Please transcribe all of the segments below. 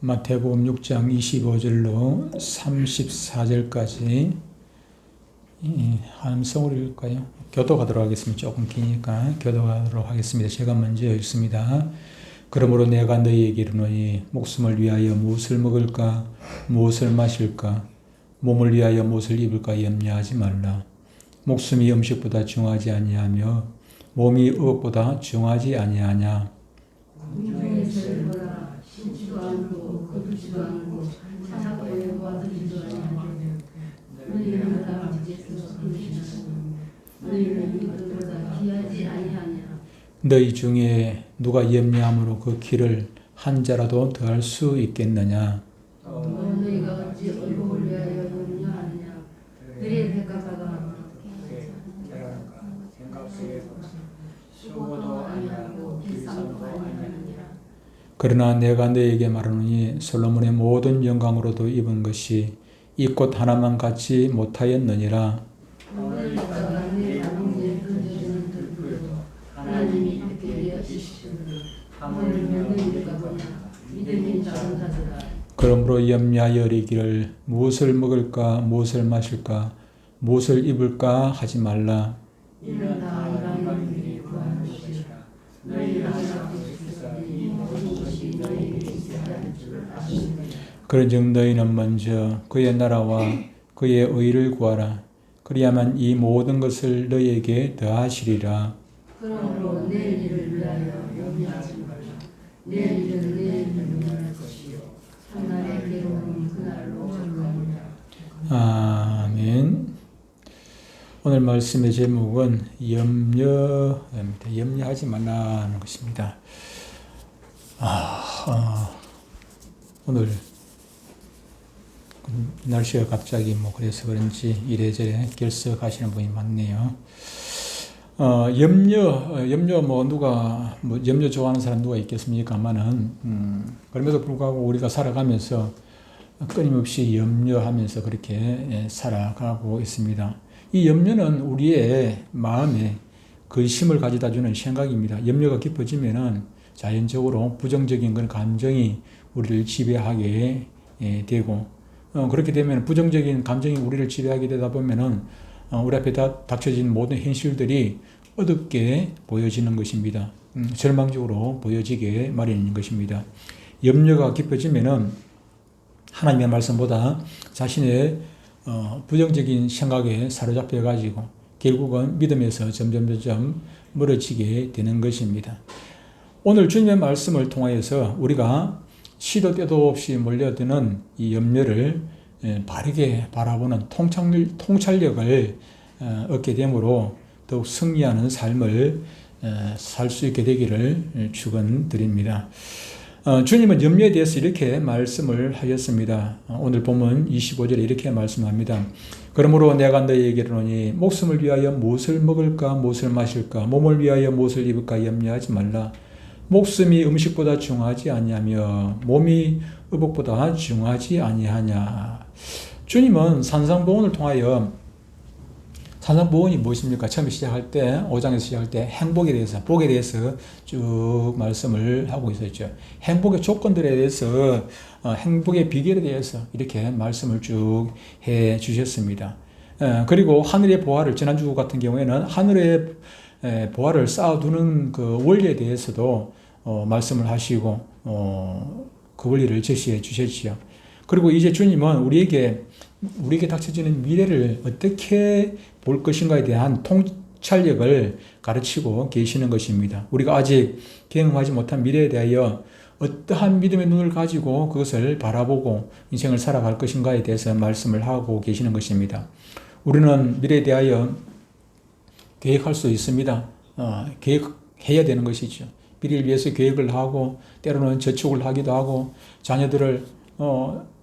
마태복음 6장 25절로 34절까지 함성으로 읽을까요? 교독하도록 하겠습니다. 조금 기니까 교독하도록 하겠습니다. 제가 먼저 읽습니다. 그러므로 내가 너희에게 이르노니 목숨을 위하여 무엇을 먹을까 무엇을 마실까 몸을 위하여 무엇을 입을까 염려하지 말라. 목숨이 음식보다 중하지 아니하며 몸이 의복보다 중하지 아니하냐. 너희 중에 누가 염려함으로 그 길을 한 자라도 더할 수 있겠느냐. 너희가 어찌 의복을 위하여 염려하느냐. 그의 대가가 수고도 아니하고 비상도 아니하느니라. 그러나 내가 너희에게 말하노니 솔로몬의 모든 영광으로도 입은 것이 이 꽃 하나만 갖지 못하였느니라. 하나님이 이렇게 여시시되 믿음이 작은 자들아. 그러므로 염려하여 이르기를 무엇을 먹을까 무엇을 마실까 무엇을 입을까 하지 말라. 이는 다 하나님이 구하는 것이라. 너희 하나님께서 이 모든 것이 너희에게 있어야 할 줄을 아시느니라. 그런즉 너희는 먼저 그의 나라와 그의 의를 구하라. 그리하면 이 모든 것을 너희에게 더하시리라. 그러므로 내일 일을 위하여 염려하지 말라. 내일 일은 내일 일을 위할 것이요 한날의 괴로움은 그날로 적하니라. 아멘. 오늘 말씀의 제목은 염려입니다. 염려하지 말라는 것입니다. 오늘 날씨가 갑자기 그래서 그런지 이래저래 결석하시는 분이 많네요. 염려 누가 염려 좋아하는 사람 누가 있겠습니까만은 그럼에도 불구하고 우리가 살아가면서 끊임없이 염려하면서 그렇게 살아가고 있습니다. 이 염려는 우리의 마음에 근심을 가져다 주는 생각입니다. 염려가 깊어지면은 자연적으로 부정적인 그런 감정이 우리를 지배하게 되고 그렇게 되면 부정적인 감정이 우리를 지배하게 되다 보면은 우리 앞에 닥쳐진 모든 현실들이 어둡게 보여지는 것입니다. 절망적으로 보여지게 마련인 것입니다. 염려가 깊어지면은 하나님의 말씀보다 자신의 부정적인 생각에 사로잡혀 가지고 결국은 믿음에서 점점 멀어지게 되는 것입니다. 오늘 주님의 말씀을 통하여서 우리가 시도 때도 없이 몰려드는 이 염려를 바르게 바라보는 통찰력을 얻게 되므로 더욱 승리하는 삶을 살 수 있게 되기를 축원드립니다. 주님은 염려에 대해서 이렇게 말씀을 하셨습니다. 오늘 본문 25절에 이렇게 말씀합니다. 그러므로 내가 너희에게 이르노니 목숨을 위하여 무엇을 먹을까 무엇을 마실까 몸을 위하여 무엇을 입을까 염려하지 말라. 목숨이 음식보다 중하지 아니하며 몸이 의복보다 중하지 아니하냐. 주님은 산상보훈을 통하여 산상보훈이 무엇입니까? 처음에 시작할 때 5장에서 시작할 때 행복에 대해서 복에 대해서 쭉 말씀을 하고 있었죠. 행복의 조건들에 대해서 행복의 비결에 대해서 이렇게 말씀을 쭉 해 주셨습니다. 그리고 하늘의 보화를 지난주 같은 경우에는 하늘의 보화를 쌓아두는 그 원리에 대해서도 말씀을 하시고 그 원리를 제시해 주셨지요. 그리고 이제 주님은 우리에게 닥쳐지는 미래를 어떻게 볼 것인가에 대한 통찰력을 가르치고 계시는 것입니다. 우리가 아직 경험하지 못한 미래에 대하여 어떠한 믿음의 눈을 가지고 그것을 바라보고 인생을 살아갈 것인가에 대해서 말씀을 하고 계시는 것입니다. 우리는 미래에 대하여 계획할 수 있습니다. 계획해야 되는 것이죠. 미래를 위해서 계획을 하고 때로는 저축을 하기도 하고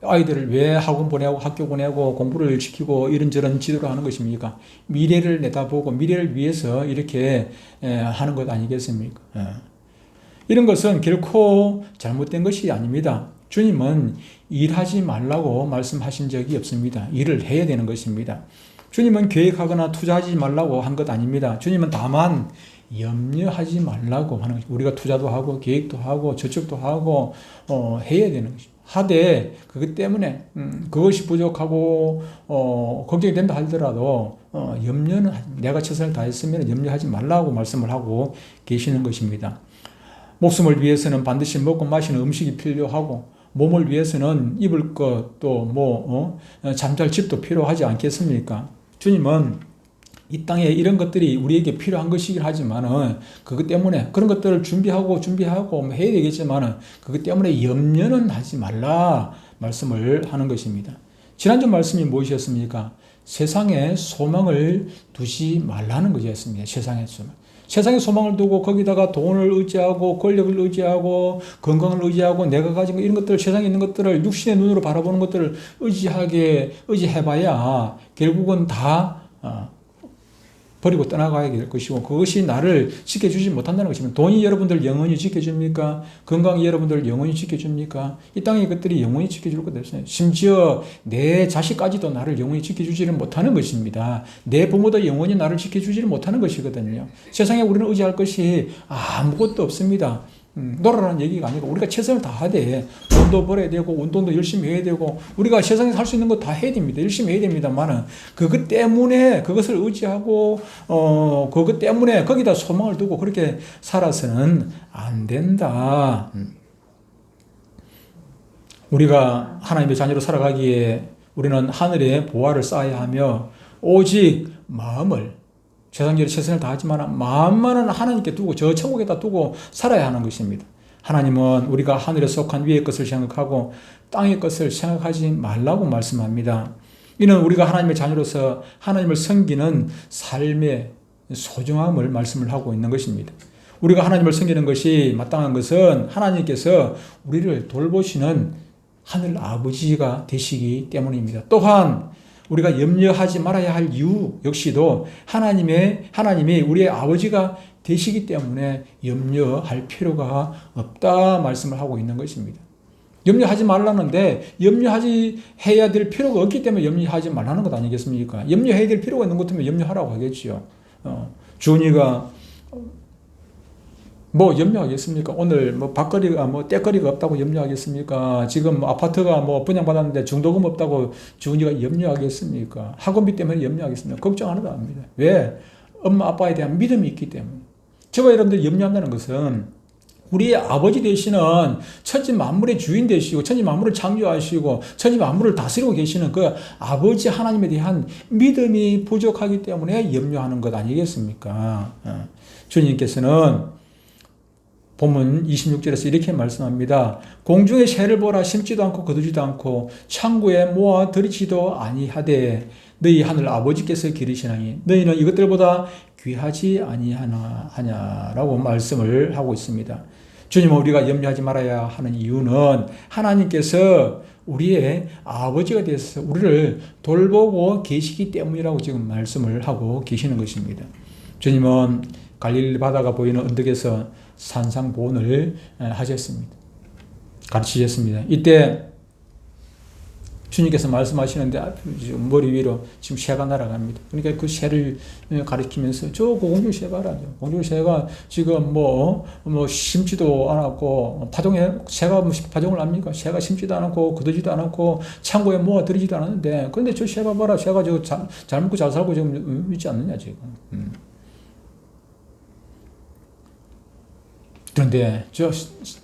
아이들을 왜 학원 보내고 학교 보내고 공부를 시키고 이런저런 지도를 하는 것입니까? 미래를 내다보고 미래를 위해서 이렇게 하는 것 아니겠습니까? 이런 것은 결코 잘못된 것이 아닙니다. 주님은 일하지 말라고 말씀하신 적이 없습니다. 일을 해야 되는 것입니다. 주님은 계획하거나 투자하지 말라고 한 것 아닙니다. 주님은 다만 염려하지 말라고 하는 것입니다. 우리가 투자도 하고 계획도 하고 저축도 하고 해야 되는 것입니다. 하되 그것 때문에 그것이 부족하고 걱정이 된다 하더라도 염려는 내가 최선을 다했으면 염려하지 말라고 말씀을 하고 계시는 것입니다. 목숨을 위해서는 반드시 먹고 마시는 음식이 필요하고 몸을 위해서는 입을 것 또 잠잘 집도 필요하지 않겠습니까? 주님은 이 땅에 이런 것들이 우리에게 필요한 것이긴 하지만은 그것 때문에 그런 것들을 준비하고 뭐 해야 되겠지만은 그것 때문에 염려는 하지 말라 말씀을 하는 것입니다. 지난주 말씀이 무엇이었습니까? 세상에 소망을 두지 말라는 것이었습니다. 세상의 소망. 세상에 소망을 두고 거기다가 돈을 의지하고 권력을 의지하고 건강을 의지하고 내가 가진 이런 것들 세상에 있는 것들을 육신의 눈으로 바라보는 것들을 의지해봐야 결국은 다 버리고 떠나가야 될 것이고 그것이 나를 지켜주지 못한다는 것입니다. 돈이 여러분들 영원히 지켜줍니까? 건강이 여러분들 영원히 지켜줍니까? 이 땅의 것들이 영원히 지켜줄 것 없어요. 심지어 내 자식까지도 나를 영원히 지켜주지를 못하는 것입니다. 내 부모도 영원히 나를 지켜주지를 못하는 것이거든요. 세상에 우리는 의지할 것이 아무것도 없습니다. 놀아라는 얘기가 아니고 우리가 최선을 다하되 돈도 벌어야 되고 운동도 열심히 해야 되고 우리가 세상에서 할 수 있는 거 다 해야 됩니다. 열심히 해야 됩니다만은 그것 때문에 그것을 의지하고 그것 때문에 거기다 소망을 두고 그렇게 살아서는 안 된다. 우리가 하나님의 자녀로 살아가기에 우리는 하늘의 보화를 쌓아야 하며 오직 마음을 세상적으로 최선을 다하지만 마음만은 하나님께 두고 저 천국에다 두고 살아야 하는 것입니다. 하나님은 우리가 하늘에 속한 위의 것을 생각하고 땅의 것을 생각하지 말라고 말씀합니다. 이는 우리가 하나님의 자녀로서 하나님을 섬기는 삶의 소중함을 말씀을 하고 있는 것입니다. 우리가 하나님을 섬기는 것이 마땅한 것은 하나님께서 우리를 돌보시는 하늘 아버지가 되시기 때문입니다. 또한 우리가 염려하지 말아야 할 이유 역시도 하나님이 우리의 아버지가 되시기 때문에 염려할 필요가 없다 말씀을 하고 있는 것입니다. 염려하지 말라는데 해야 될 필요가 없기 때문에 염려하지 말라는 것 아니겠습니까? 염려해야 될 필요가 있는 것 같으면 염려하라고 하겠지요. 주은이가 뭐 염려하겠습니까? 오늘 밥거리가 떼거리가 없다고 염려하겠습니까? 지금 아파트가 분양받았는데 중도금 없다고 주은이가 염려하겠습니까? 학원비 때문에 염려하겠습니까? 걱정 안 해도 합니다. 왜? 엄마 아빠에 대한 믿음이 있기 때문에. 저와 여러분들이 염려한다는 것은 우리의 아버지 되시는 천지 만물의 주인 되시고 천지 만물을 창조하시고 천지 만물을 다스리고 계시는 그 아버지 하나님에 대한 믿음이 부족하기 때문에 염려하는 것 아니겠습니까? 주님께서는 본문 26절에서 이렇게 말씀합니다. 공중의 새를 보라. 심지도 않고 거두지도 않고 창고에 모아 들이지도 아니하되 너희 하늘 아버지께서 기르시나니 너희는 이것들보다 귀하지 아니하냐라고 말씀을 하고 있습니다. 주님은 우리가 염려하지 말아야 하는 이유는 하나님께서 우리의 아버지가 되어서 우리를 돌보고 계시기 때문이라고 지금 말씀을 하고 계시는 것입니다. 주님은 갈릴리 바다가 보이는 언덕에서 산상보훈을 하셨습니다. 가르치셨습니다. 이때 주님께서 말씀하시는데 머리 위로 지금 새가 날아갑니다. 그러니까 그 새를 가리키면서 저 공중 새 봐라. 공중 새가 지금 심지도 않았고 새가 파종을 합니까? 새가 심지도 않았고 거두지도 않았고 창고에 모아 들이지도 않았는데 그런데 저 새가 봐라. 새가 잘 먹고 잘 살고 지금 있지 않느냐 지금. 그런데 저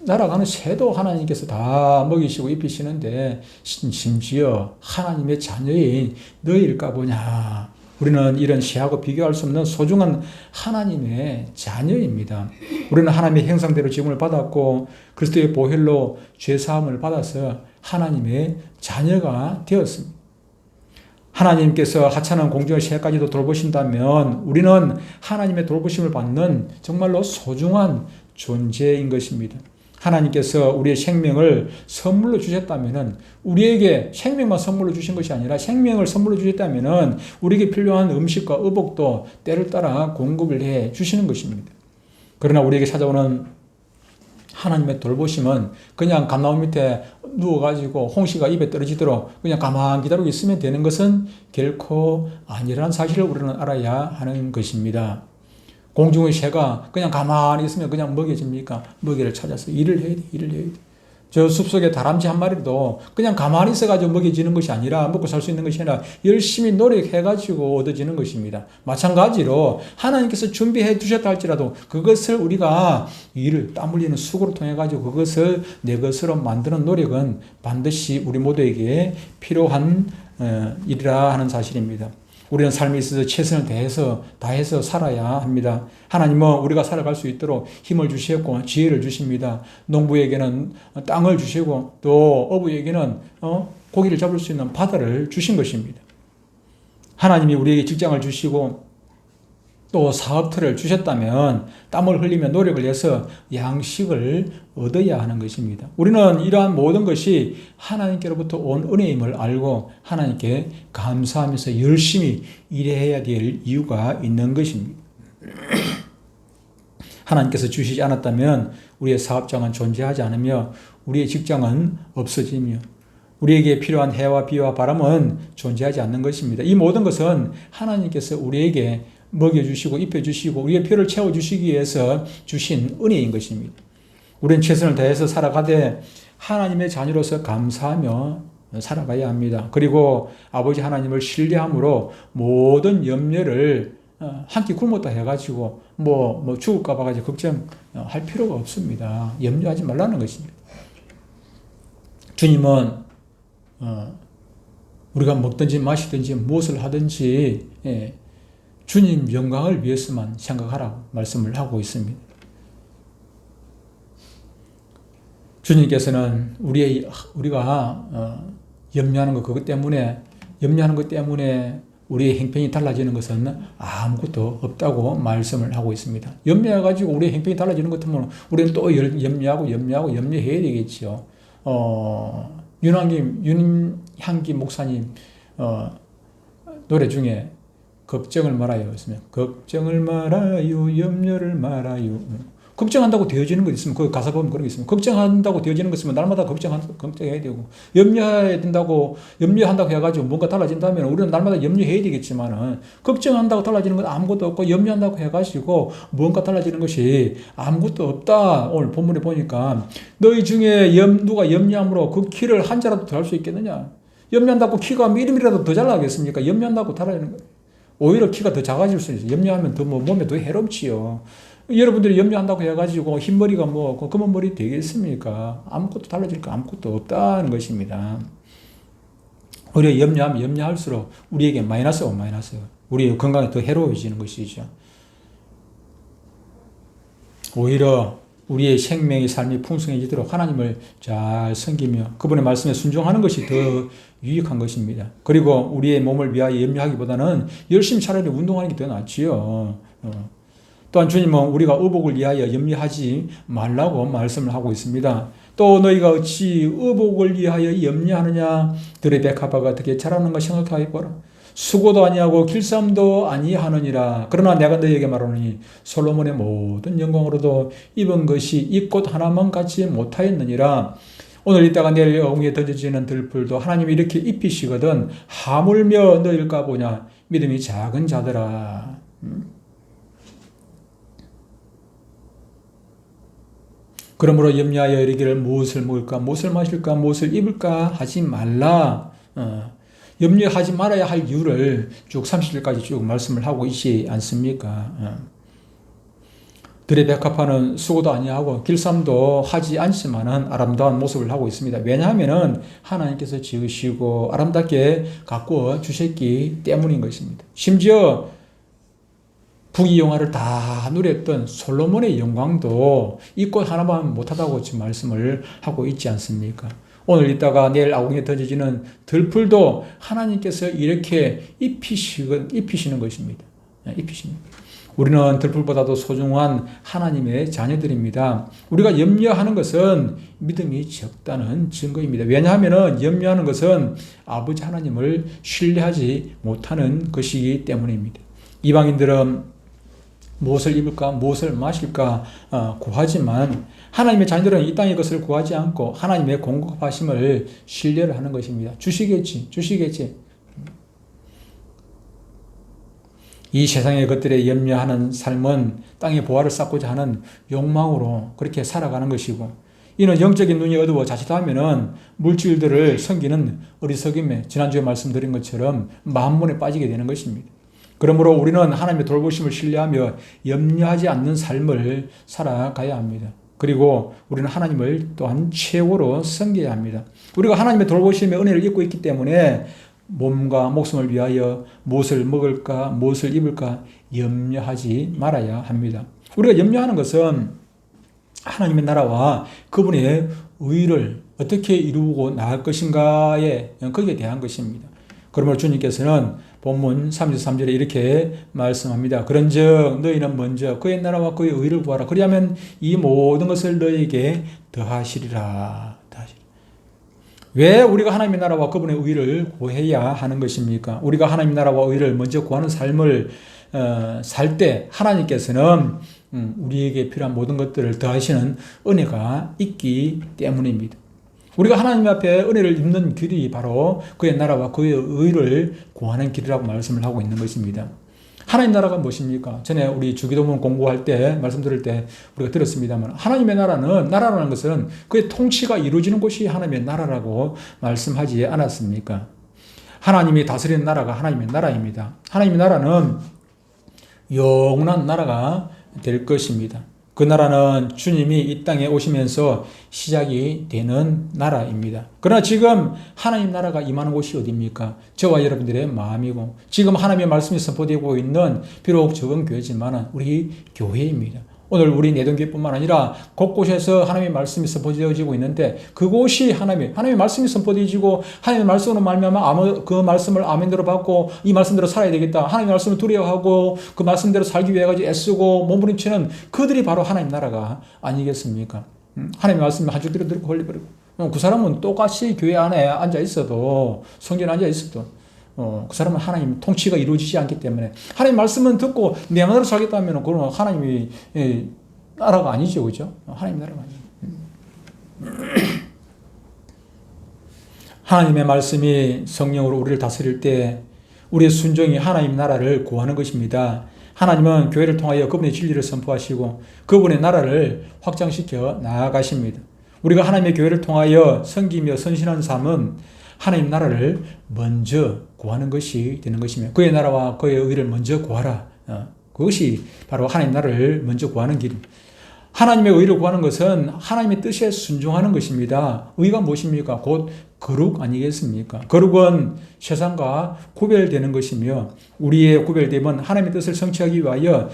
날아가는 새도 하나님께서 다 먹이시고 입히시는데 심지어 하나님의 자녀인 너희일까 보냐. 우리는 이런 새하고 비교할 수 없는 소중한 하나님의 자녀입니다. 우리는 하나님의 형상대로 지음을 받았고 그리스도의 보혈로 죄사함을 받아서 하나님의 자녀가 되었습니다. 하나님께서 하찮은 공중의 새까지도 돌보신다면 우리는 하나님의 돌보심을 받는 정말로 소중한 존재인 것입니다. 하나님께서 우리의 생명을 선물로 주셨다면 우리에게 생명만 선물로 주신 것이 아니라 생명을 선물로 주셨다면 우리에게 필요한 음식과 의복도 때를 따라 공급을 해 주시는 것입니다. 그러나 우리에게 찾아오는 하나님의 돌보심은 그냥 감나무 밑에 누워가지고 홍시가 입에 떨어지도록 그냥 가만히 기다리고 있으면 되는 것은 결코 아니라는 사실을 우리는 알아야 하는 것입니다. 공중의 새가 그냥 가만히 있으면 그냥 먹여집니까? 먹이를 찾아서 일을 해야 돼. 저 숲속에 다람쥐 한 마리도 그냥 가만히 있어가지고 먹여지는 것이 아니라, 먹고 살 수 있는 것이 아니라 열심히 노력해가지고 얻어지는 것입니다. 마찬가지로 하나님께서 준비해 두셨다 할지라도 그것을 우리가 일을 땀 흘리는 수고를 통해가지고 그것을 내 것으로 만드는 노력은 반드시 우리 모두에게 필요한 일이라 하는 사실입니다. 우리는 삶에 있어서 최선을 다해서 살아야 합니다. 하나님은 우리가 살아갈 수 있도록 힘을 주시고 지혜를 주십니다. 농부에게는 땅을 주시고 또 어부에게는 고기를 잡을 수 있는 바다를 주신 것입니다. 하나님이 우리에게 직장을 주시고 또 사업터를 주셨다면 땀을 흘리며 노력을 해서 양식을 얻어야 하는 것입니다. 우리는 이러한 모든 것이 하나님께로부터 온 은혜임을 알고 하나님께 감사하면서 열심히 일해야 될 이유가 있는 것입니다. 하나님께서 주시지 않았다면 우리의 사업장은 존재하지 않으며 우리의 직장은 없어지며 우리에게 필요한 해와 비와 바람은 존재하지 않는 것입니다. 이 모든 것은 하나님께서 우리에게 먹여주시고 입혀주시고 우리의 필요를 채워주시기 위해서 주신 은혜인 것입니다. 우리는 최선을 다해서 살아가되 하나님의 자녀로서 감사하며 살아가야 합니다. 그리고 아버지 하나님을 신뢰함으로 모든 염려를 한 끼 굶었다 해가지고 뭐 죽을까 봐가지고 걱정할 필요가 없습니다. 염려하지 말라는 것입니다. 주님은 우리가 먹든지 마시든지 무엇을 하든지 주님 영광을 위해서만 생각하라고 말씀을 하고 있습니다. 주님께서는 우리가 염려하는 것 때문에 우리의 형편이 달라지는 것은 아무것도 없다고 말씀을 하고 있습니다. 염려해가지고 우리의 형편이 달라지는 것 같으면 우리는 또 염려해야 되겠죠. 윤향기 목사님 노래 중에 걱정을 말아요. 걱정을 말아요. 염려를 말아요. 걱정한다고 되어지는 것 있으면 그 가사 보면 그런 게 있으면 걱정한다고 되어지는 것 있으면 날마다 걱정해야 되고 염려한다고 해가지고 뭔가 달라진다면 우리는 날마다 염려해야 되겠지만은 걱정한다고 달라지는 건 아무것도 없고 염려한다고 해가지고 뭔가 달라지는 것이 아무것도 없다. 오늘 본문에 보니까 너희 중에 누가 염려함으로 그 키를 한 자라도 더 할 수 있겠느냐? 염려한다고 키가 미리미리라도 더 잘나겠습니까? 염려한다고 달라지는 거예요. 오히려 키가 더 작아질 수 있어요. 염려하면 더 몸에 더 해롭지요. 여러분들이 염려한다고 해가지고 흰머리가 검은머리 되겠습니까? 아무것도 달라질 거 아무것도 없다는 것입니다. 오히려 염려하면 염려할수록 우리에게 마이너스가 우리의 건강에 더 해로워지는 것이죠. 오히려 우리의 생명의 삶이 풍성해지도록 하나님을 잘 섬기며 그분의 말씀에 순종하는 것이 더 유익한 것입니다. 그리고 우리의 몸을 위하여 염려하기보다는 열심히 차라리 운동하는 게 더 낫지요. 또한 주님은 우리가 의복을 위하여 염려하지 말라고 말씀을 하고 있습니다. 또 너희가 어찌 의복을 위하여 염려하느냐? 들의 백합화가 어떻게 자라는가 생각하여보라. 수고도 아니하고 길쌈도 아니하느니라. 그러나 내가 너희에게 말하노니 솔로몬의 모든 영광으로도 입은 것이 이 꽃 하나만 같이 못하였느니라. 오늘 있다가 내일 어귀에 던져지는 들풀도 하나님이 이렇게 입히시거든 하물며 너희일까 보냐. 믿음이 작은 자들아. 그러므로 염려하여 이르기를 무엇을 먹을까, 무엇을 마실까, 무엇을 입을까 하지 말라. 염려하지 말아야 할 이유를 쭉 30절까지 쭉 말씀을 하고 있지 않습니까? 들의 백합화는 수고도 아니하고 길쌈도 하지 않지만은 아름다운 모습을 하고 있습니다. 왜냐하면은 하나님께서 지으시고 아름답게 가꾸어 주셨기 때문인 것입니다. 심지어 부귀영화를 다 누렸던 솔로몬의 영광도 이 꽃 하나만 못하다고 지금 말씀을 하고 있지 않습니까? 오늘 있다가 내일 아궁이에 던져지는 들풀도 하나님께서 이렇게 입히시는 것입니다. 입히십니다. 우리는 들풀보다도 소중한 하나님의 자녀들입니다. 우리가 염려하는 것은 믿음이 적다는 증거입니다. 왜냐하면 염려하는 것은 아버지 하나님을 신뢰하지 못하는 것이기 때문입니다. 이방인들은 무엇을 입을까, 무엇을 마실까 구하지만 하나님의 자녀들은 이 땅의 것을 구하지 않고 하나님의 공급하심을 신뢰를 하는 것입니다. 주시겠지. 이 세상의 것들에 염려하는 삶은 땅의 보화를 쌓고자 하는 욕망으로 그렇게 살아가는 것이고 이는 영적인 눈이 어두워 자칫하면은 물질들을 섬기는 어리석임에 지난주에 말씀드린 것처럼 만문에 빠지게 되는 것입니다. 그러므로 우리는 하나님의 돌보심을 신뢰하며 염려하지 않는 삶을 살아가야 합니다. 그리고 우리는 하나님을 또한 최고로 섬겨야 합니다. 우리가 하나님의 돌보심의 은혜를 입고 있기 때문에 몸과 목숨을 위하여 무엇을 먹을까, 무엇을 입을까 염려하지 말아야 합니다. 우리가 염려하는 것은 하나님의 나라와 그분의 의를 어떻게 이루고 나갈 것인가에 거기에 대한 것입니다. 그러므로 주님께서는 본문 33절에 이렇게 말씀합니다. 그런즉 너희는 먼저 그의 나라와 그의 의를 구하라. 그리하면 이 모든 것을 너희에게 더하시리라. 왜 우리가 하나님의 나라와 그분의 의를 구해야 하는 것입니까? 우리가 하나님의 나라와 의를 먼저 구하는 삶을 살 때 하나님께서는 우리에게 필요한 모든 것들을 더하시는 은혜가 있기 때문입니다. 우리가 하나님 앞에 은혜를 입는 길이 바로 그의 나라와 그의 의를 구하는 길이라고 말씀을 하고 있는 것입니다. 하나님 나라가 무엇입니까? 전에 우리 주기도문 공부할 때 말씀 들을 때 우리가 들었습니다만 하나님의 나라라는 것은 그의 통치가 이루어지는 곳이 하나님의 나라라고 말씀하지 않았습니까? 하나님이 다스리는 나라가 하나님의 나라입니다. 하나님의 나라는 영원한 나라가 될 것입니다. 그 나라는 주님이 이 땅에 오시면서 시작이 되는 나라입니다. 그러나 지금 하나님 나라가 임하는 곳이 어디입니까? 저와 여러분들의 마음이고 지금 하나님의 말씀이 선포되고 있는 비록 적은 교회지만 우리 교회입니다. 오늘 우리 내동교회뿐만 아니라 곳곳에서 하나님의 말씀이 선포되어지고 있는데 그곳이 하나님의 말씀이 선포되어지고 하나님의 말씀으로 말미암아 그 말씀을 아멘대로 받고 이 말씀대로 살아야 되겠다. 하나님의 말씀을 두려워하고 그 말씀대로 살기 위해 애쓰고 몸부림치는 그들이 바로 하나님 나라가 아니겠습니까? 하나님의 말씀을 한 줄대로 듣고 흘려버리고 그 사람은 똑같이 교회 안에 앉아 있어도 성전에 앉아 있어도 그 사람은 하나님 통치가 이루어지지 않기 때문에 하나님 말씀은 듣고 내 마음대로 살겠다면 그건 하나님이 나라가 아니죠, 그죠? 하나님 나라가 아니죠. 하나님의 말씀이 성령으로 우리를 다스릴 때 우리의 순종이 하나님 나라를 구하는 것입니다. 하나님은 교회를 통하여 그분의 진리를 선포하시고 그분의 나라를 확장시켜 나아가십니다. 우리가 하나님의 교회를 통하여 섬기며 선신한 삶은 하나님 나라를 먼저 구하는 것이 되는 것이며 그의 나라와 그의 의를 먼저 구하라. 그것이 바로 하나님 나라를 먼저 구하는 길입니다. 하나님의 의를 구하는 것은 하나님의 뜻에 순종하는 것입니다. 의가 무엇입니까? 곧 거룩 아니겠습니까? 거룩은 세상과 구별되는 것이며 우리의 구별됨은 하나님의 뜻을 성취하기 위하여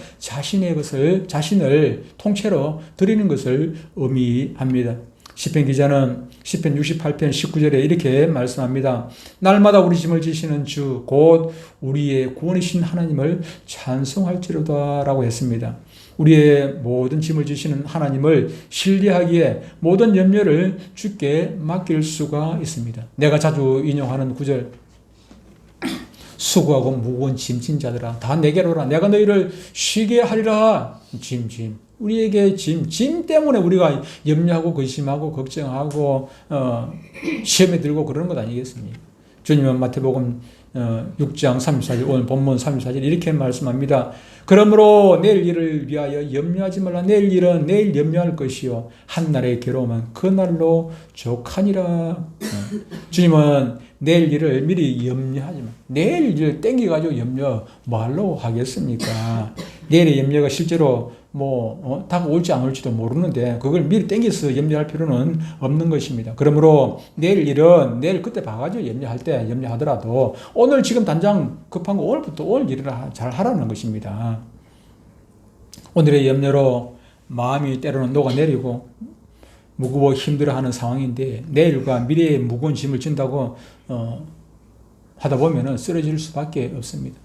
자신을 통째로 드리는 것을 의미합니다. 시편 기자는 시편 68편 19절에 이렇게 말씀합니다. 날마다 우리 짐을 지시는 주 곧 우리의 구원이신 하나님을 찬송할지로다 라고 했습니다. 우리의 모든 짐을 지시는 하나님을 신뢰하기에 모든 염려를 주께 맡길 수가 있습니다. 내가 자주 인용하는 구절 수고하고 무거운 짐진 자들아 다 내게로 오라 내가 너희를 쉬게 하리라. 짐 우리에게 짐 때문에 우리가 염려하고 근심하고 걱정하고 시험에 들고 그러는 것 아니겠습니까? 주님은 마태복음 6장 34절 오늘 본문 34절 이렇게 말씀합니다. 그러므로 내일 일을 위하여 염려하지 말라. 내일 일은 내일 염려할 것이요 한날의 괴로움은 그날로 족하니라. 주님은 내일 일을 미리 염려하지 마. 내일 일을 땡겨가지고 염려 뭐하려고 하겠습니까? 내일의 염려가 실제로 다가올지 안 올지도 모르는데 그걸 미리 땡겨서 염려할 필요는 없는 것입니다. 그러므로 내일 일은 내일 그때 봐가지고 염려할 때 염려하더라도 오늘 지금 당장 급한 거 오늘부터 오늘 일을 잘 하라는 것입니다. 오늘의 염려로 마음이 때로는 녹아내리고 무거워 힘들어하는 상황인데 내일과 미래의 무거운 짐을 진다고 하다 보면 쓰러질 수밖에 없습니다.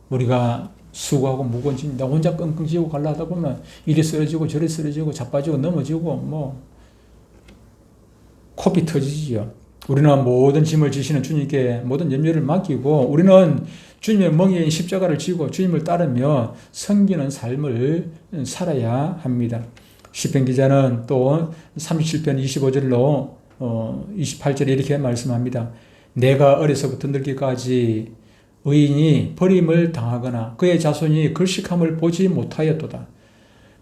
우리가 수고하고 무거운 짐, 나 혼자 끙끙 지고 가려 하다 보면 이리 쓰러지고 저리 쓰러지고 자빠지고 넘어지고 코피 터지지요. 우리는 모든 짐을 지시는 주님께 모든 염려를 맡기고 우리는 주님의 멍에인 십자가를 지고 주님을 따르며 섬기는 삶을 살아야 합니다. 시편 기자는 또 37편 25절로 28절에 이렇게 말씀합니다. 내가 어려서부터 늙기까지 의인이 버림을 당하거나 그의 자손이 글식함을 보지 못하였도다.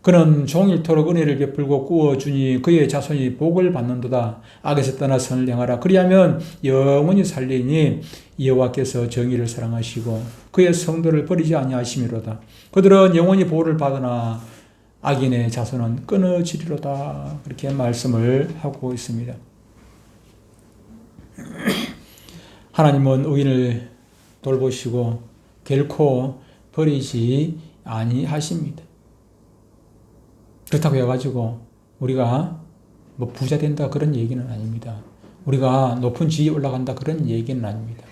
그는 종일토록 은혜를 베풀고 구워주니 그의 자손이 복을 받는도다. 악에서 떠나 선을 행하라. 그리하면 영원히 살리니 여호와께서 정의를 사랑하시고 그의 성도를 버리지 아니하심이로다. 그들은 영원히 보호를 받으나 악인의 자손은 끊어지리로다. 그렇게 말씀을 하고 있습니다. 하나님은 의인을 돌보시고 결코 버리지 아니하십니다. 그렇다고 해가지고 우리가 뭐 부자 된다 그런 얘기는 아닙니다. 우리가 높은 지위에 올라간다 그런 얘기는 아닙니다.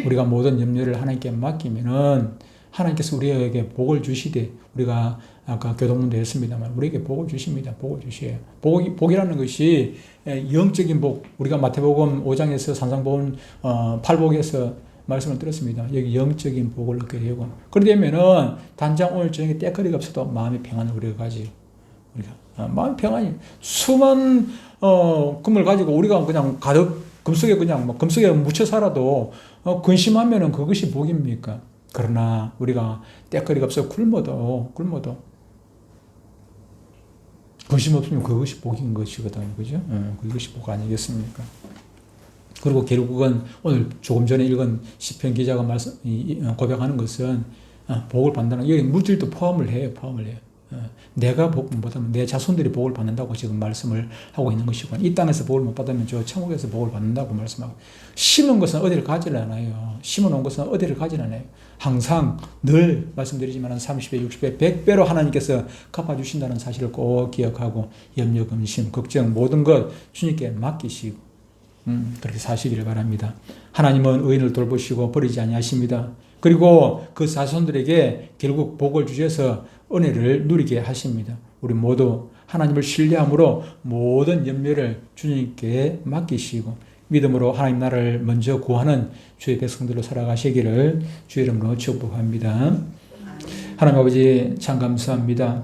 우리가 모든 염려를 하나님께 맡기면은 하나님께서 우리에게 복을 주시되, 우리가 아까 교동문도 했습니다만 우리에게 복을 주십니다. 복을 주셔요. 복이라는 것이 영적인 복, 우리가 마태복음 5장에서 산상복음 8복에서 말씀을 들었습니다. 여기 영적인 복을 얻게 되고, 그러게 되면은 단장 오늘 저녁에 때거리가 없어도 마음의 평안을 우리가 가지요. 우리가 마음의 평안이 수만 금을 가지고 우리가 그냥 가득 금속에 그냥 뭐 금속에 묻혀 살아도 근심하면은 그것이 복입니까? 그러나 우리가 때거리가 없어 굶어도 근심 없으면 그것이 복인 것이거든요. 그죠? 그것이 복 아니겠습니까? 그리고 결국은 오늘 조금 전에 읽은 시편 기자가 고백하는 것은 복을 받는다는, 여기 물질도 포함을 해요. 내가 복 못 받으면 내 자손들이 복을 받는다고 지금 말씀을 하고 있는 것이고, 이 땅에서 복을 못 받으면 저 천국에서 복을 받는다고 말씀하고, 심은 것은 어디를 가지 않아요. 심어놓은 것은 어디를 가지 않아요. 항상 늘 말씀드리지만 30배, 60배, 100배로 하나님께서 갚아주신다는 사실을 꼭 기억하고 염려, 근심, 걱정 모든 것 주님께 맡기시고 그렇게 사시기를 바랍니다. 하나님은 의인을 돌보시고 버리지 아니하십니다. 그리고 그 자손들에게 결국 복을 주셔서 은혜를 누리게 하십니다. 우리 모두 하나님을 신뢰함으로 모든 염려를 주님께 맡기시고 믿음으로 하나님 나라를 먼저 구하는 주의 백성들로 살아가시기를 주의 이름으로 축복합니다. 하나님 아버지 참 감사합니다.